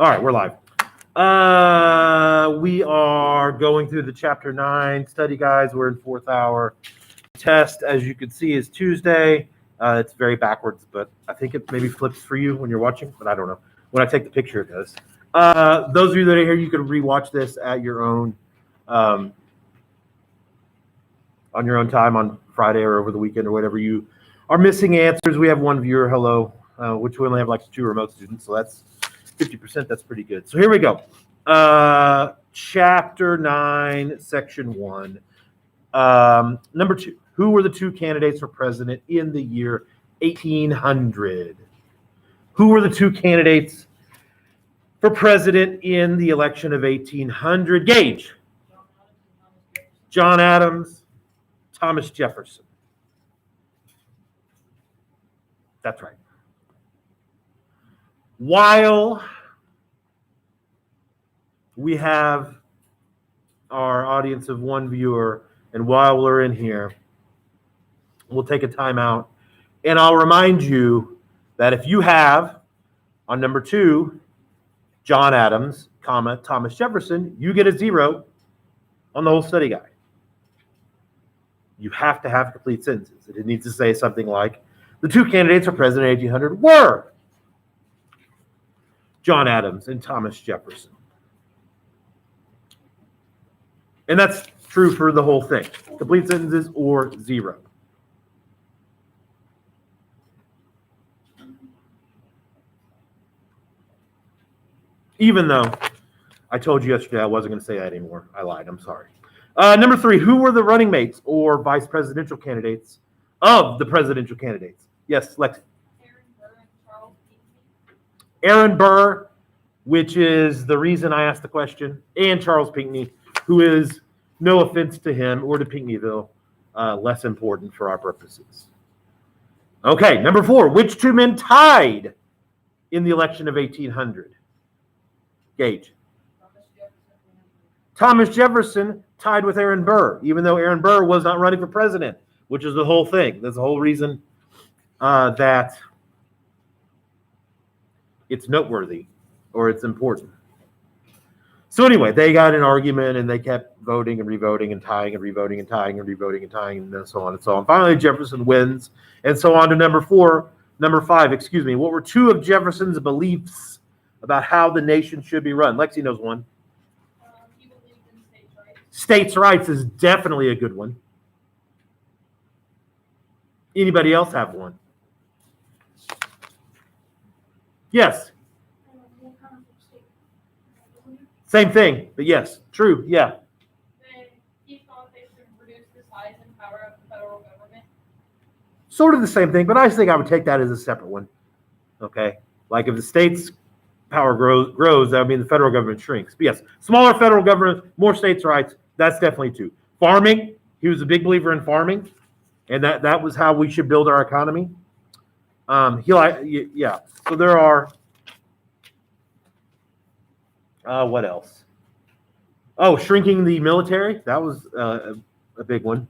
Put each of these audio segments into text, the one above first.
All right, we're live. We are going through the Chapter 9 study guides. We're in 4th hour. Test, as you can see, is Tuesday. It's very backwards, but I think it maybe flips for you when you're watching, but I don't know. When I take the picture, it does. Those of you that are here, you can rewatch this at your own, on your own time on Friday or over the weekend or whatever you are missing answers. We have one viewer, hello, which we only have like 2 remote students, so that's 50%. That's pretty good. So here we go. Chapter 9, Section 1. Number 2. Who were the 2 candidates for president in the year 1800? Who were the 2 candidates for president in the election of 1800? Gage. John Adams, Thomas Jefferson. That's right. While we have our audience of 1 viewer, and while we're in here, we'll take a time out. And I'll remind you that if you have on number 2, John Adams, comma, Thomas Jefferson, you get a 0 on the whole study guide. You have to have complete sentences. It needs to say something like, the 2 candidates for president in 1800 were John Adams and Thomas Jefferson. And that's true for the whole thing. Complete sentences or 0. Even though I told you yesterday I wasn't going to say that anymore. I lied. I'm sorry. Number 3, who were the running mates or vice presidential candidates of the presidential candidates? Yes, Lexi. Aaron Burr and Charles Pinckney. Aaron Burr, which is the reason I asked the question, and Charles Pinckney, who is, no offense to him or to Pinckneyville, less important for our purposes. Okay, number 4, which 2 men tied in the election of 1800? Gage. Thomas Jefferson tied with Aaron Burr, even though Aaron Burr was not running for president, which is the whole thing. That's the whole reason that it's noteworthy or it's important. So anyway, they got an argument and they kept voting and revoting and tying and revoting and tying and revoting and tying and so on and so on. Finally, Jefferson wins, and so on to number 5, excuse me. What were 2 of Jefferson's beliefs about how the nation should be run? Lexi knows one. He believed in states' rights. States' rights is definitely a good one. Anybody else have one? Yes. Same thing, but yes, true, yeah. Then he thought they should reduce the size and power of the federal government. Sort of the same thing, but I think I would take that as a separate one. Okay? Like if the state's power grows, that would mean the federal government shrinks. But yes, smaller federal government, more states' rights, that's definitely 2. Farming, he was a big believer in farming, and that was how we should build our economy. Yeah, so there are... what else? Oh, shrinking the military. That was a big one.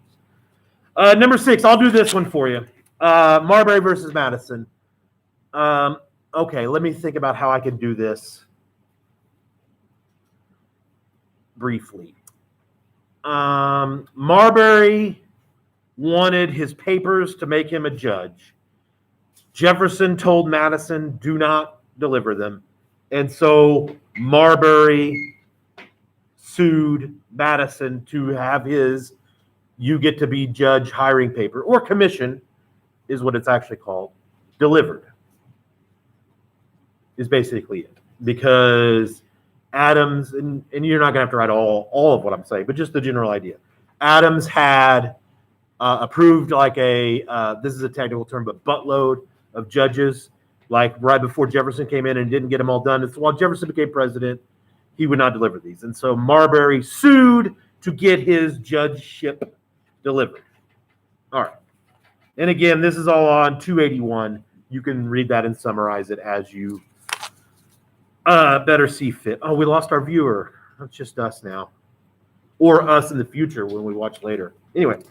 Number 6, I'll do this one for you. Marbury versus Madison. Okay, let me think about how I can do this briefly. Marbury wanted his papers to make him a judge. Jefferson told Madison, do not deliver them. And so Marbury sued Madison to have his you get to be judge hiring paper, or commission is what it's actually called, delivered. Is basically it. Because Adams, and you're not going to have to write all of what I'm saying, but just the general idea. Adams had approved like this is a technical term, but buttload of judges, like right before Jefferson came in and didn't get them all done. And so while Jefferson became president, he would not deliver these. And so Marbury sued to get his judgeship delivered. All right. And again, this is all on 281. You can read that and summarize it as you better see fit. Oh, we lost our viewer. It's just us now. Or us in the future when we watch later. Anyway,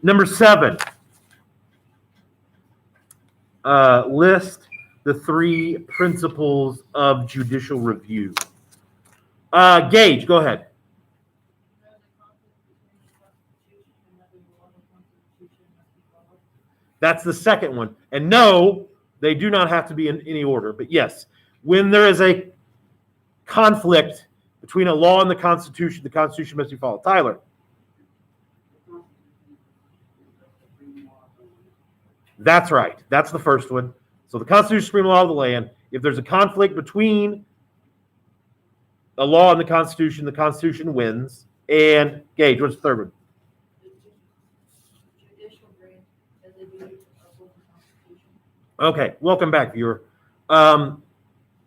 number 7. List the three principles of judicial review. Gage, go ahead. That's the second one. And no, they do not have to be in any order. But yes, when there is a conflict between a law and the Constitution must be followed. Tyler. That's right. That's the first one. So the Constitution is supreme law of the land. If there's a conflict between a law and the Constitution wins. And Gage, what's the third one? Judicial branch as a duty to uphold the Constitution. Okay, welcome back, viewer.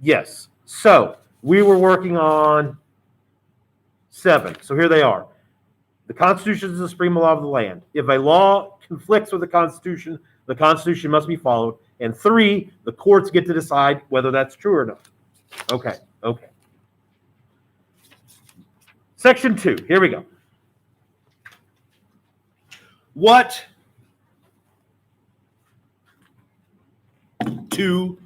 Yes. So we were working on 7. So here they are. The Constitution is the supreme law of the land. If a law conflicts with the Constitution must be followed. And 3, the courts get to decide whether that's true or not. Okay. Section 2, here we go. What two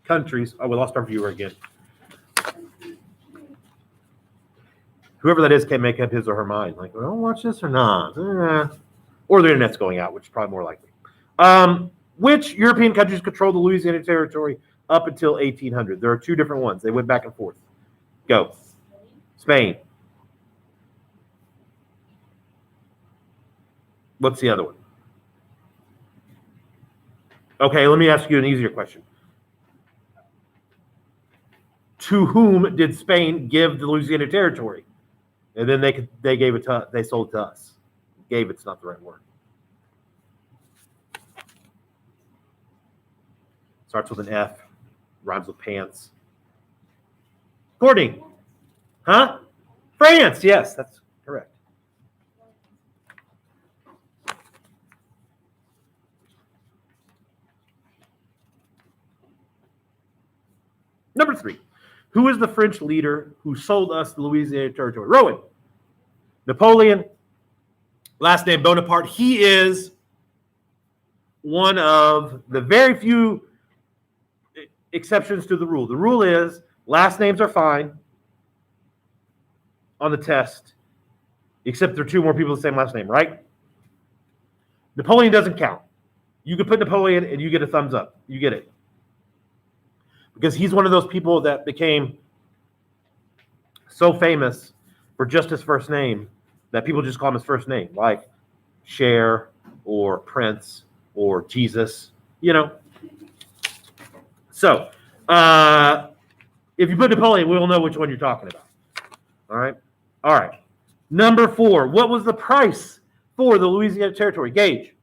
countries, we lost our viewer again. Whoever that is can't make up his or her mind. Like, well, watch this or not. Or the internet's going out, which is probably more likely. Which European countries controlled the Louisiana Territory up until 1800? There are 2 different ones. They went back and forth. Go. Spain. What's the other one? Okay, let me ask you an easier question. To whom did Spain give the Louisiana Territory? And then they gave it to, they sold it to us. Gave it's not the right word. Starts with an F, rhymes with pants. Courtney. Huh? France, yes, that's correct. Number 3. Who is the French leader who sold us the Louisiana Territory? Rowan. Napoleon. Last name Bonaparte. He is one of the very few exceptions to the rule. The rule is last names are fine on the test, except there are 2 more people with the same last name, right? Napoleon doesn't count. You could put Napoleon and you get a thumbs up. You get it. Because he's one of those people that became so famous for just his first name that people just call him his first name, like Cher or Prince or Jesus, you know. So, if you put Napoleon, we'll know which one you're talking about. All right. Number 4. What was the price for the Louisiana Territory? Gage.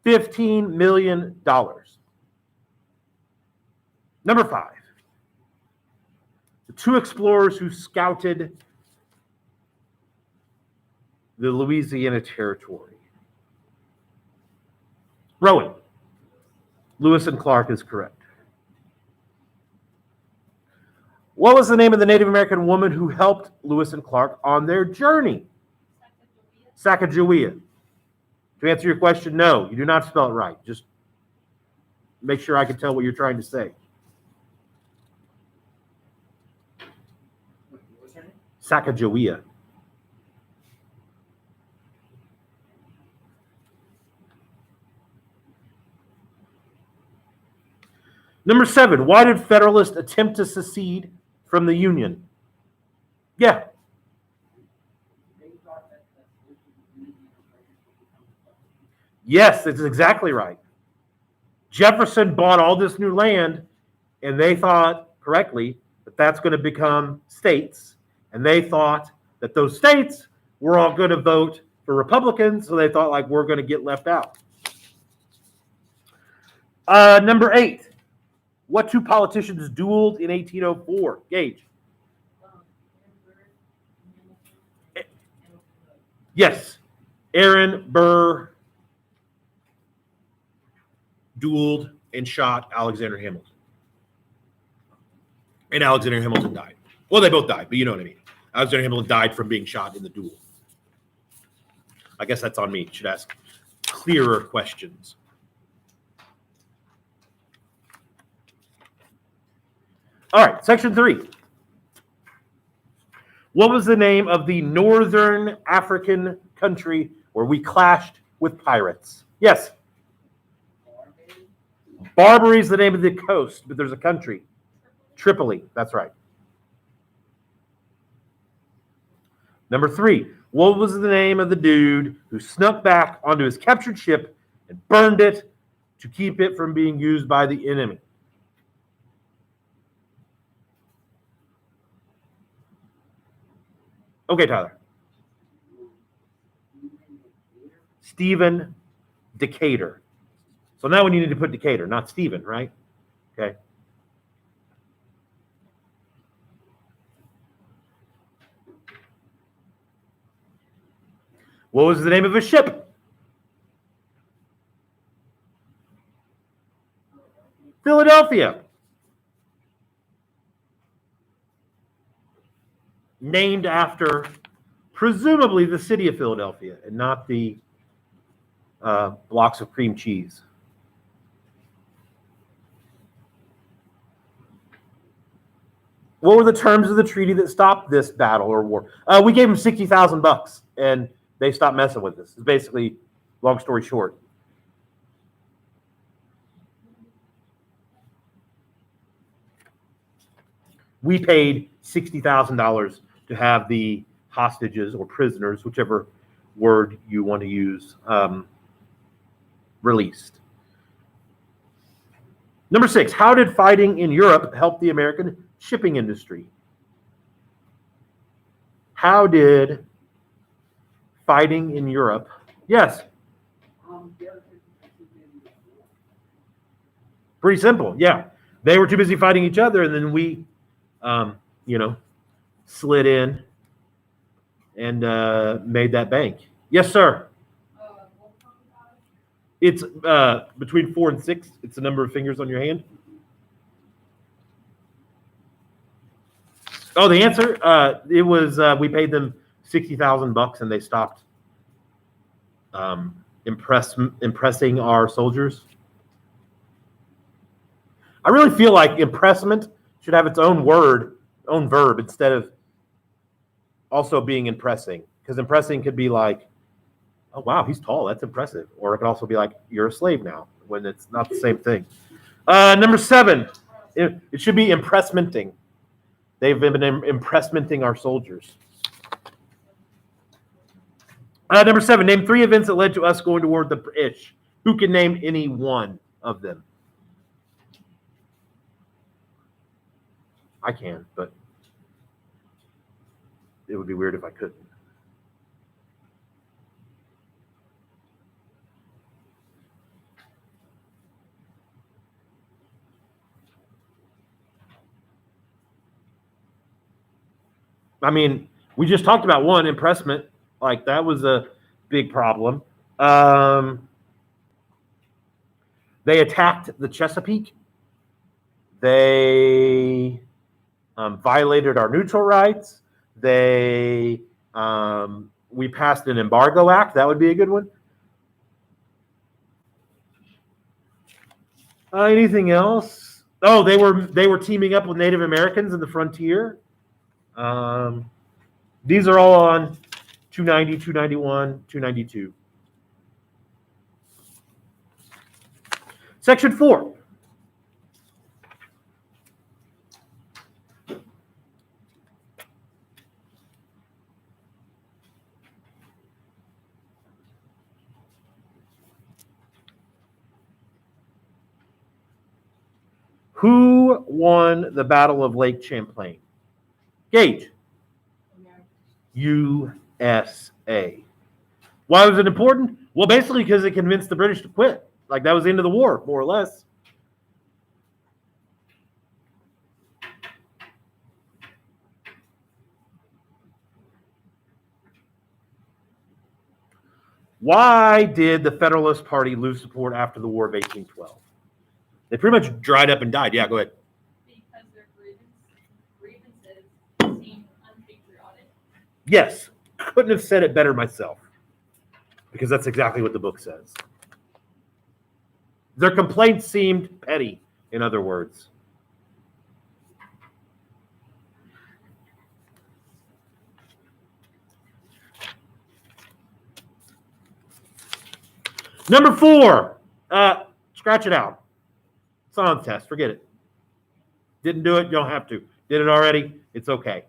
$15 million. Number 5. The 2 explorers who scouted the Louisiana Territory. Rowan. Lewis and Clark is correct. What was the name of the Native American woman who helped Lewis and Clark on their journey? Sacagawea. To answer your question, no, you do not spell it right. Just make sure I can tell what you're trying to say. What's her name? Sacagawea. Number 7, why did Federalists attempt to secede from the Union? Yeah. Yes, that's exactly right. Jefferson bought all this new land, and they thought correctly that that's going to become states, and they thought that those states were all going to vote for Republicans, so they thought like we're going to get left out. Number 8. What 2 politicians dueled in 1804? Gage. Yes. Aaron Burr dueled and shot Alexander Hamilton. And Alexander Hamilton died. Well, they both died, but you know what I mean. Alexander Hamilton died from being shot in the duel. I guess that's on me. Should ask clearer questions. All right, section 3. What was the name of the northern African country where we clashed with pirates? Yes. Barbary is the name of the coast, but there's a country. Tripoli, that's right. Number 3, what was the name of the dude who snuck back onto his captured ship and burned it to keep it from being used by the enemy? Okay, Tyler. Stephen Decatur. So now we need to put Decatur, not Stephen, right? Okay. What was the name of his ship? Philadelphia. Named after presumably the city of Philadelphia and not the blocks of cream cheese. What were the terms of the treaty that stopped this battle or war? We gave them $60,000 and they stopped messing with us. It's basically, long story short. We paid $60,000 to have the hostages or prisoners, whichever word you want to use, released. Number 6, how did fighting in Europe help the American shipping industry? How did fighting in Europe? Yes. Pretty simple. Yeah. They were too busy fighting each other, and then we, slid in and made that bank. Yes, sir. It's between 4 and 6. It's the number of fingers on your hand. Oh, the answer? It was we paid them $60,000 and they stopped impressing our soldiers. I really feel like impressment should have its own word, own verb, instead of also being impressing. Because impressing could be like, oh, wow, he's tall. That's impressive. Or it could also be like, you're a slave now, when it's not the same thing. Number 7, it should be impressmenting. They've been impressmenting our soldiers. Number 7, name 3 events that led to us going toward the British. Who can name any one of them? I can, but it would be weird if I couldn't. I mean, we just talked about one, impressment. Like, that was a big problem. They attacked the Chesapeake. They violated our neutral rights. We passed an embargo act. That would be a good one. Anything else? Oh, they were teaming up with Native Americans in the frontier. These are all on 290, 291, 292. Section 4. Who won the Battle of Lake Champlain? Gage. USA. Why was it important? Well, basically because it convinced the British to quit. Like, that was the end of the war, more or less. Why did the Federalist Party lose support after the War of 1812? They pretty much dried up and died. Yeah, go ahead. Because their grievances seemed unpatriotic. Yes, couldn't have said it better myself, because that's exactly what the book says. Their complaints seemed petty, in other words. Number 4, scratch it out. It's not on the test. Forget it. Didn't do it. You don't have to. Did it already. It's okay.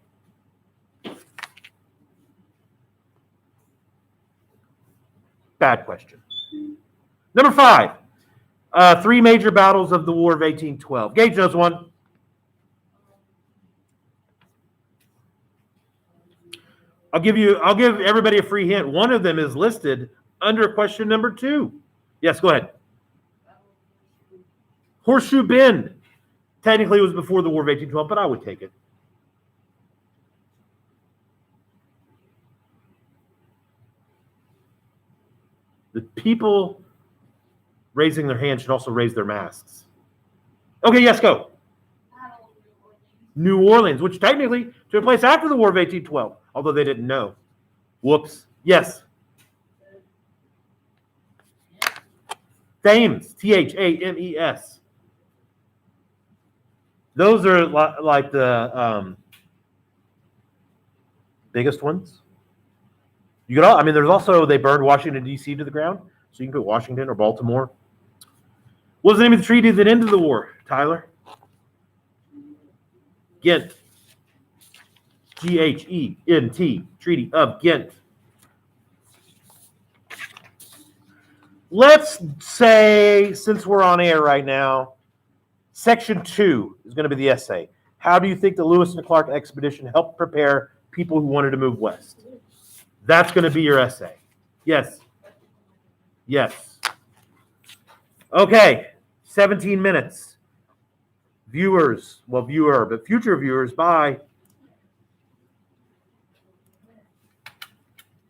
Bad question. Number 5, 3 major battles of the War of 1812. Gage knows one. I'll give everybody a free hint. One of them is listed under question number 2. Yes, go ahead. Horseshoe Bend. Technically, it was before the War of 1812, but I would take it. The people raising their hands should also raise their masks. Okay, yes, go. Battle of New Orleans. New Orleans, which technically took place after the War of 1812, although they didn't know. Whoops. Yes. Thames. Thames. Those are like the biggest ones. You could, I mean, there's also, they burned Washington, D.C. to the ground, so you can put Washington or Baltimore. What was the name of the treaty that ended the war, Tyler? Ghent. G-H-E-N-T. Treaty of Ghent. Let's say, since we're on air right now, Section 2 is going to be the essay. How do you think the Lewis and Clark expedition helped prepare people who wanted to move west? That's going to be your essay. Yes. Yes. Okay. 17 minutes. Viewers, well, but future viewers, bye.